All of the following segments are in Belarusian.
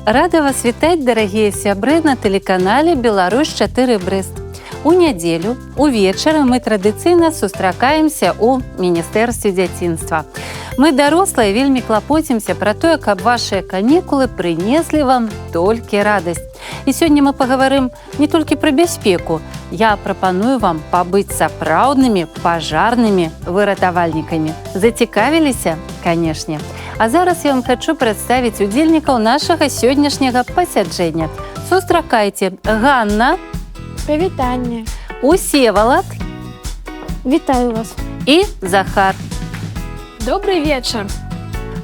Рада вас вітаць, дарагія сябры, на тэлеканале «Беларусь-4 Брэст». У нядзелю, увечары мы традыцыйна сустракаемся ў Міністэрстве дзяцінства. Мы, дарослыя, вельмі клапоцімся пра тое, каб вашыя канікулы прынеслі вам толькі радасць. І сёння мы паговорым не толькі пра бяспеку. Я прапаную вам пабыць сапраўднымі пажарнымі выратавальнікамі. Зацікавіліся? Канешне. А зараз я вам хочу прадставіць удзельнікаў нашага сённяшняга пасяджэння. Сустракайце Ганна. Прывітанне. Усевалад. Вітаю вас. І Захар. Добрый вечар.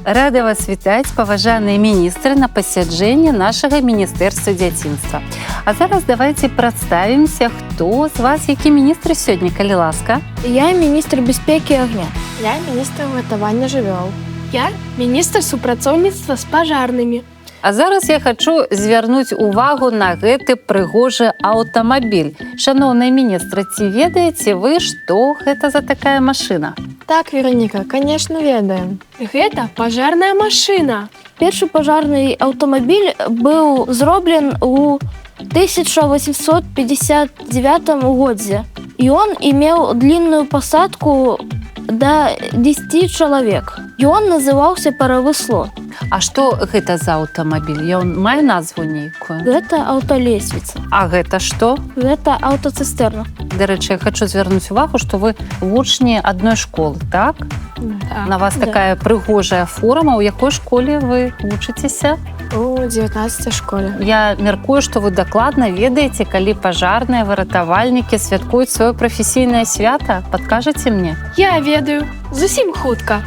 Рада вас вітаць, паважаныя міністры, на пасяджэнні нашага Міністэрства дзяцінства. А зараз давайте прадставімся, хто з вас, які міністры сёння, калі ласка. Я міністр бяспекі агня. Я міністр ратавання жывёл. Я міністр супрацоўніцтва з пажарнымі. А зараз я хочу звярнуць увагу на гэты прыгожы аўтамабіль. Шаноўныя міністры, ці ведаеце вы, што гэта за такая машына? Так, Вероніка, конечно, ведаем. Гэта пажарная машына. Першы пажарны аўтамабіль быў зроблен у 1859 годзе. І он имел длинную посадку до 10 человек. И он назывался «Паровысло». А што гэта за аўтамабіль? Ён мае назву нейкую? Гэта аўталесвіца. А гэта што? Гэта аўтацыстэрна. Дарэчы, я хочу звярнуць увагу, што вы вучні адной школы, так? Да. На вас такая прыгожая форма. У якой школе вы вучыцеся? У 19 школе. Я мяркую, што вы дакладна ведаеце, калі пажарныя выратавальнікі святкуюць сваё прафесійнае свята. Падкажаце мне? Я ведаю. Зусім хутка.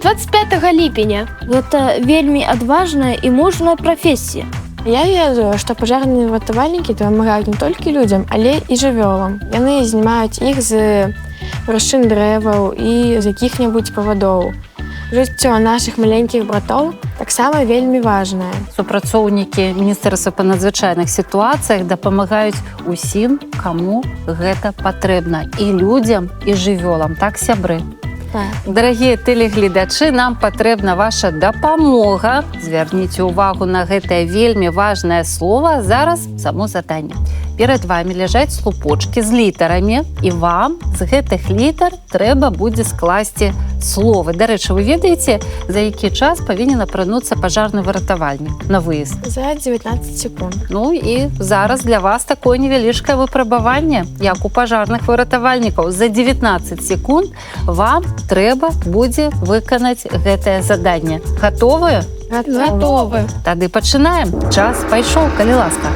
25 ліпеня. Гэта вельмі адважная і мужная прафесія. Я ведаю, што пажарныя выратавальнікі дапамагаюць не толькі людзям, але і жывёлам. Яны знімаюць іх з вершын дрэваў і з якіх-небудзь павадоў. Жыццё нашых маленькіх братоў таксама вельмі важнае. Супрацоўнікі Міністэрства па надзвычайных сітуацыях дапамагаюць усім, каму гэта патрэбна. І людзям, і жывёлам. Так, сябры? Дарагія тэлегледачы, нам патрэбна ваша дапамога. Звярніце ўвагу на гэтае вельмі важнае слова. Зараз само заданне. Перад вами ляжаць слупочкі з літарамі, і вам з гэтых літар трэба будзе скласці словы. Дарэчы, вы ведаеце, за які час павінен апрануцца пажарны выратавальнік на выезд? За 19 секунд. Ну і зараз для вас такое невялічкае выпрабаванне, як у пажарных выратавальнікаў. За 19 секунд вам трэба будзе выканаць гэтае заданне. Гатовыя? Гатовы. Тады пачынаем. Час пайшоў, калі ласка.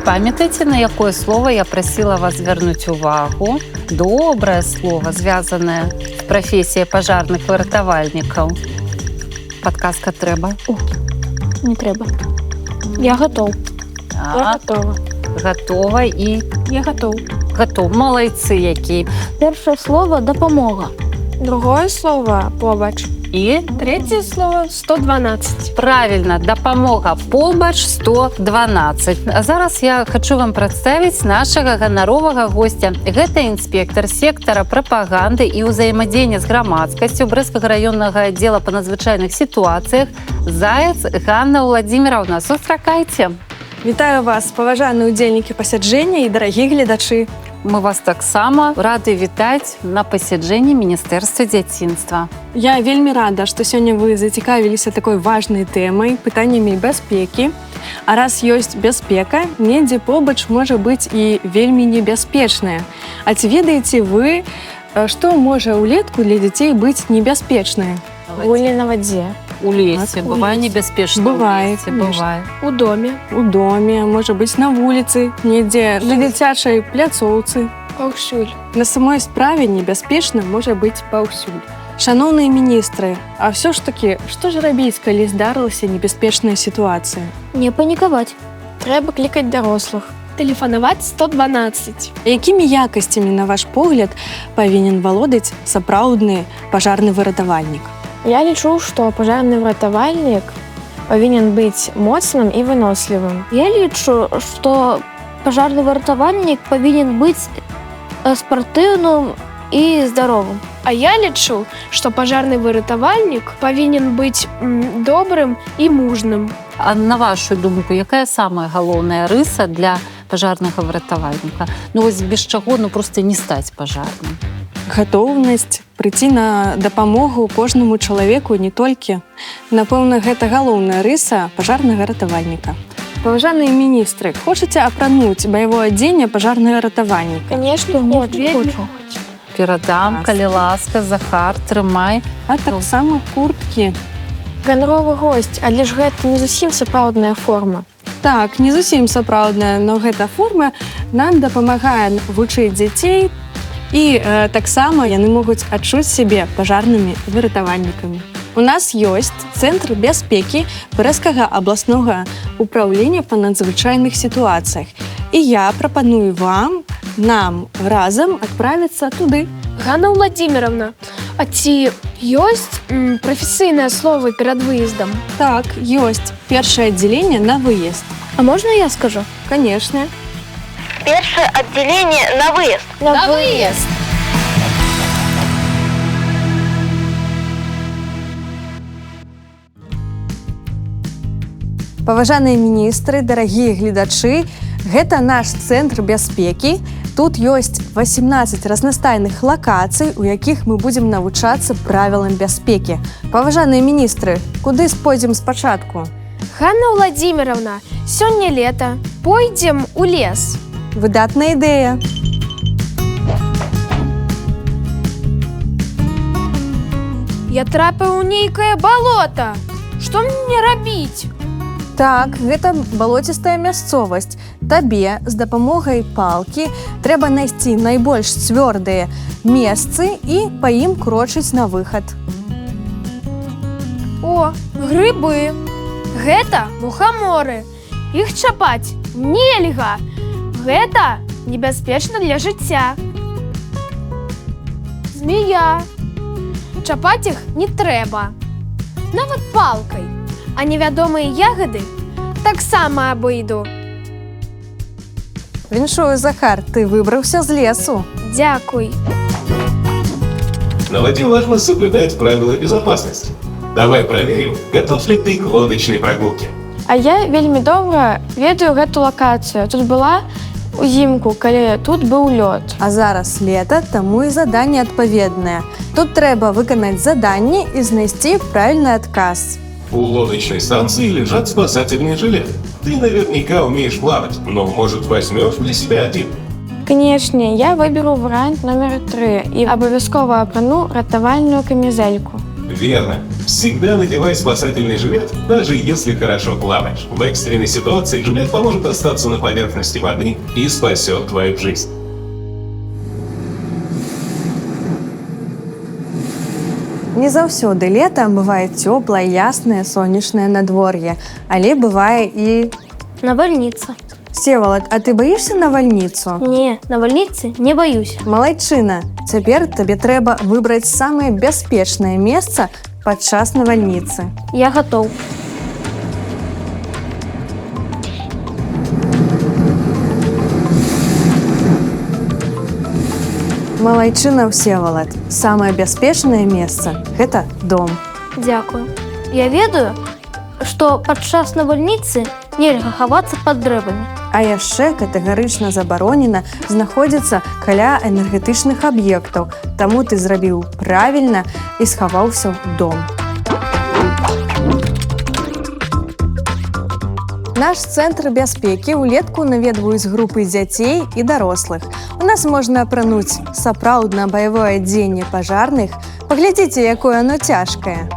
Памятаеце, на якое слово я прасіла вас звярнуць увагу? Добрае слово, звязанае з прафесіяй пажарных выратавальнікаў. Падказка трэба? Не трэба. Я готов. Я готова. Гатова і... Я готов. Гатов. Малайцы які. Першае слово «дапамога». Другое слово «побач». І... Третье слово 112. Правильно, дапамога побач 112. А зараз я хочу вам прадставіць нашага ганаровага гостя. Гэта інспектор сектара прапаганды і ўзаемадзеяння з грамадскасцю Брэсцкага раённага аддзела па надзвычайных сітуацыях Заяц Ганна Владзіміраўна. Сустракайце. Вітаю вас, паважаныя ўдзельнікі пасяджэння і дарагія гледачы. Мы вас таксама рады вітаць на пасяджэнні Міністэрства дзяцінства. Я вельмі рада, што сёння вы зацікавіліся такой важнай тэмай, пытаннямі бяспекі. А раз ёсць бяспека, недзе побач можа быць і вельмі небяспечная. А ці ведаеце вы, што можа ўлетку для дзяцей быць небяспечнае? Гулі на вадзе. У лесе. Бывае небяспечна? Бывае, бывае. У доме. У доме, можа быць на вуліцы, недзе на дзіцячай пляцоўцы. Паўсюль. На самой справе небяспечна можа быць паўсюль. Шаноўныя міністры, а ўсё ж такі, што ж рабіць, калі здарылася небяспечная сітуацыя? Не панікаваць. Трэба клікаць дарослых. Тэлефанаваць 112. Якімі якасцямі, на ваш погляд, павінен валодаць сапраўдны пажарны выратавальнік? Я лічу, што пажарны выратавальнік павінен быць моцным і вынослівым. Я лічу, што пажарны выратавальнік павінен быць спартыўным і здаровым. А я лічу, што пажарны выратавальнік павінен быць добрым і мужным. А на вашу думку, якая самая галоўная рыса для пажарнага выратавальніка? Ну вось без чаго проста не стаць пажарным. Гатоўнасць прыйти на дапамогу кожнаму чалавеку не толькі. Напэўна, гэта галоўная рыса пажарнага ратавальніка. Паважаныя міністры, хочаце апрануць баявое адзенне пажарнага ратавальніка? Конечно, хочу. Перадам, Клас. калі ласка, Захар, трымай. А таксама курткі. Ганаровы госць, але ж гэта не зусім сапраўдная форма. Так, не зусім сапраўдная, но гэта форма нам дапамагае вучыць дзяцей і таксама яны могуць адчуць сябе пажарнымі выратавальнікамі. У нас ёсць цэнтр бяспекі Брэсцкага абласнога управлення па надзвычайных сітуацыях. І я прапаную нам разам адправіцца туды. Ганна Владимировна, а ці ёсць прафесійныя словы перад выездам? Так, ёсць першае аддзяленне на выезд. А можна я скажу? Конечно. Першее отделение на выезд. На выезд! Паважаныя міністры, дарагія гледачы, гэта наш цэнтр бяспекі. Тут ёсць 18 разнастайных лакацый, у якіх мы будзем навучацца правілам бяспекі. Паважаныя міністры, куды пойдзем спачатку? Ганна Владимировна, сёння лета, пойдзем у лес. Выдатная ідэя. Я трапіў у нейкае балота. Што мне рабіць? Так, гэта балоцістая мясцовасць. Табе з дапамогай палкі трэба знайсці найбольш цвёрдыя месцы і па ім крочыць на выхад. О, грыбы. Гэта мухаморы. Іх чапаць нельга. Гэта небяспечна для жыцця. Змея. Чапаць іх не трэба. Нават палкай. А невядомыя ягады таксама абыйду. Віншую, Захар, ты выбраўся з лесу. Дзякуй. На воде важно соблюдать правила безопасности. Давай проверим, готов ли ты к лодочной прогулке. А я вельмі добра ведаю гэту лакацыю. Тут была узімку, калі тут быў лёд. А зараз лета, таму і заданне адпаведнае. Тут трэба выканаць заданне і знайсці правільны адказ. У лодочной станции лежат спасательные жилеты. Ты наверняка умеешь плавать, но, может, возьмешь для себя один. Канечне, я выберу варыянт номер 3 і абавязкова апрану ратавальную камізэльку. Верно. Всегда надевай спасательный жилет, даже если хорошо плаваешь. В экстренной ситуации жилет поможет остаться на поверхности воды и спасет твою жизнь. Не заўсёды летам бывае цёплае, яснае, сонечнае надвор'е, але бывае і... Навальніца. Всевалад, а ты баішся навальніцу? Не, навальніцы не баюся. Малайчына, цяпер табе трэба выбраць самае бяспечнае месца падчас навальніцы. Я гатоў. Малайчына, Всевалад, самае бяспечнае месца – гэта дом. Дзякую. Я ведаю, што падчас навальніцы нельга хавацца пад дрэвамі. А яшчэ катэгарычна забаронена знаходзіцца каля энергетычных аб'ектаў, таму ты зрабіў правільна і схаваўся ў дом. Наш цэнтр бяспекі ўлетку наведваюць групы дзяцей і дарослых. У нас можна апрануць сапраўдна баявое адзенне пажарных. Паглядзіце, якое оно цяжкае.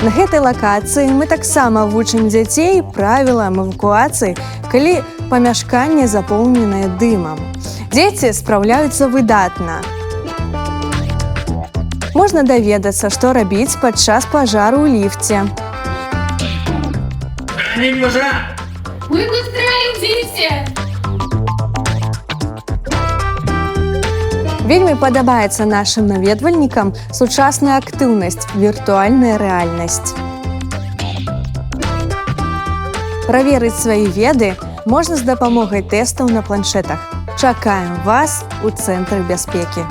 На гэтай лакацыі мы таксама вучым дзяцей правілам эвакуацыі, калі памяшканне запоўненае дымам. Дзеці спраўляюцца выдатна. Можна даведацца, што рабіць падчас пажару ў ліфце. Мы быстрее идите! Вельмі падабаецца нашым наведвальнікам сучасная актыўнасць, віртуальная рэальнасць. Праверыць свае веды можна з дапамогай тэстаў на планшетах. Чакаем вас у цэнтры бяспекі.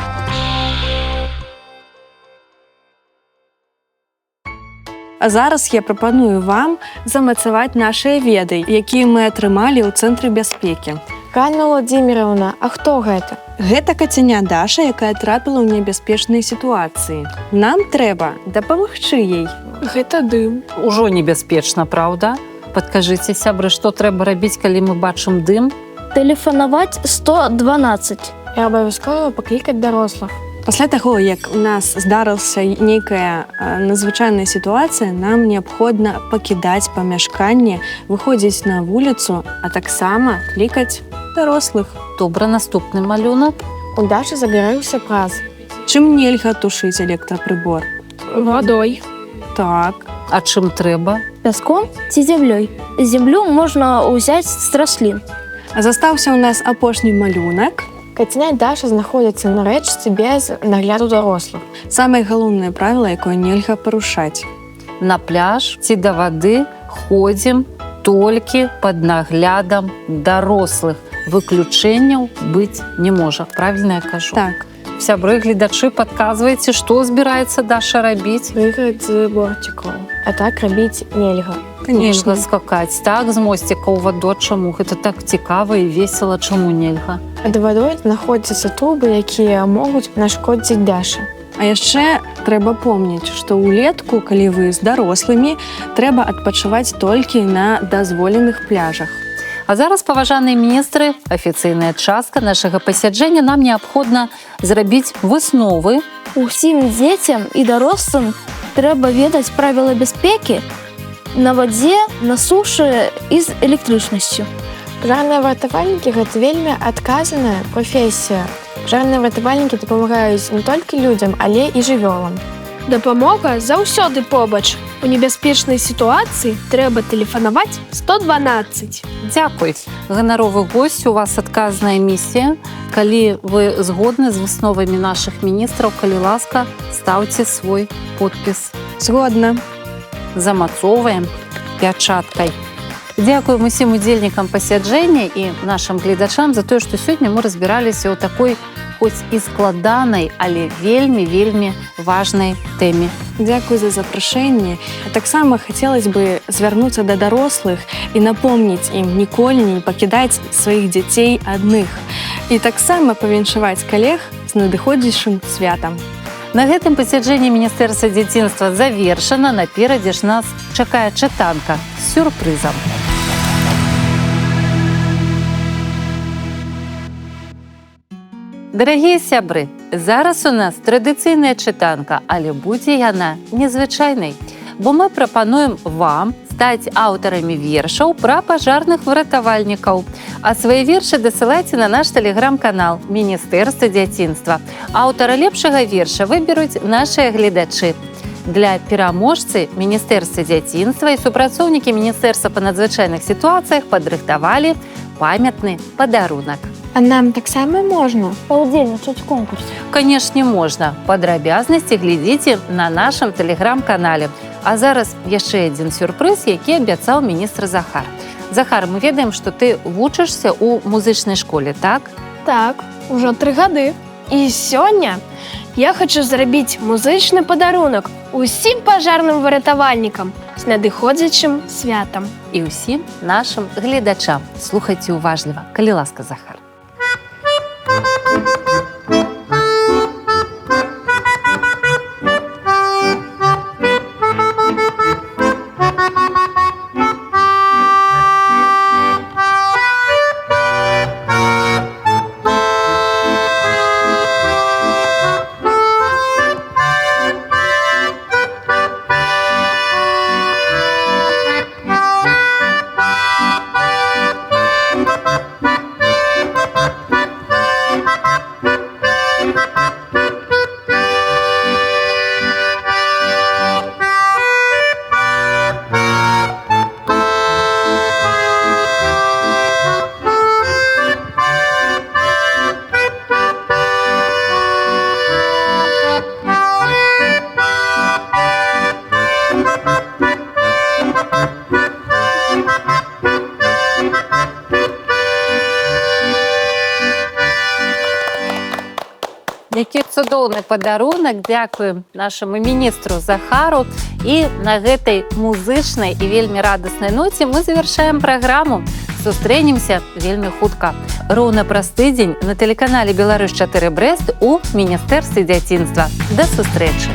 А зараз я прапаную вам замацаваць нашыя веды, якія мы атрымалі ў цэнтры бяспекі. Ганна Владимировна, а хто гэта? Гэта кацяня Даша, якая трапіла ў небяспечныя сітуацыі. Нам трэба дапамагчы ёй. Гэта дым. Ужо небяспечна, праўда? Падкажыце, сябры, што трэба рабіць, калі мы бачым дым? Тэлефанаваць 112. І абавязкова паклікаць дарослых. Пасля таго, як у нас здарылася нейкая надзвычайная сітуацыя, нам неабходна пакідаць памяшканне, выходзіць на вуліцу, а таксама клікаць дарослых. Добра, наступны малюнак. У Дашы загарэўся праз. Чым нельга тушыць электрапрыбор? Вадой. Так. А чым трэба? Пяском ці зямлёй. Зямлю можна ўзяць з раслін. А застаўся ў нас апошні малюнак. Кацяня Даша знаходзіцца на рэчцы без нагляду дарослых. Самае галоўнае правіла, якое нельга парушаць. На пляж ці да вады ходзім толькі пад наглядам дарослых. Выключэнняў быць не можа. Правільна я кажу? Так. Сябры, гледачы, падказвайце, што збіраецца Даша рабіць? Прыгаць з борцікаў. А так рабіць нельга. Нельга скакаць, так, з мосціка ў ваду. Чаму? Гэта так цікава і весела, чаму нельга? Пад вадой знаходзяцца трубы, якія могуць нашкодзіць Дашы. А яшчэ трэба помніць, што ўлетку, калі вы з дарослымі, трэба адпачываць толькі на дазволеных пляжах. А зараз, паважаныя міністры, афіцыйная частка нашага пасяджэння, нам неабходна зрабіць высновы. Усім дзецям і дарослым трэба ведаць правілы бяспекі на вадзе, на сушы і з электрычнасцю. Пажарныя ратавальнікі – гэта вельмі адказаная прафесія. Пажарныя ратавальнікі дапамагаюць не толькі людзям, але і жывёлам. Дапамога заўсёды побач. У небяспечнай сітуацыі трэба тэлефанаваць 112. Дзякуй. Ганаровы госць, у вас адказная місія. Калі вы згодны з высновамі нашых міністраў, калі ласка, стаўце свой подпіс. Згодна. Замацоўваем пячаткай. Дзякуем усім удзельнікам пасяджэння і нашым гледачам за тое, што сёння мы разбіраліся ў такой хоць і складанай, але вельмі важнай тэме. Дзякуй за запрашэнне. А таксама хацелася бы звярнуцца да дарослых і напомніць ім ніколі не пакідаць сваіх дзяцей адных. І таксама павіншаваць калег з надыходзячым святам. На гэтым пасяджэнне Міністэрства дзяцінства завершана. Наперадзе ж нас чакае чытанка з сюрпрызам. Дарагія сябры, зараз у нас традыцыйная чытанка, але будзе яна незвычайнай, бо мы прапануем вам стаць аўтарамі вершаў пра пажарных выратавальнікаў. А свае вершы дасылайце на наш тэлеграм-канал Міністэрства дзяцінства. Аўтара лепшага верша выберуць нашыя гледачы. Для пераможцы Міністэрства дзяцінства і супрацоўнікі Міністэрства па надзвычайных сітуацыях падрыхтавалі памятны падарунак. А нам таксама можна паўдзельнічаць у конкурсе? Канешне, можна. Падрабязнасці глядзіце на нашым тэлеграм-канале. А зараз яшчэ адзін сюрпрыз, які абяцаў міністр Захар. Захар, мы ведаем, што ты вучышся ў музычнай школе, так? Так, ужо 3 гады. І сёння я хачу зрабіць музычны падарунак усім пажарным выратавальнікам з надыходзячым святам. І ўсім нашым гледачам. Слухайце уважліва, калі ласка, Захар. Які цудоўны падарунак, дзякуем нашаму міністру Захару. І на гэтай музычнай і вельмі радаснай ноце мы завяршаем праграму. Сустрэнемся вельмі хутка. Роўна праз тыдзень на тэлеканале Беларусь 4 Брэст у Міністэрстве дзяцінства. Да сустрэчы!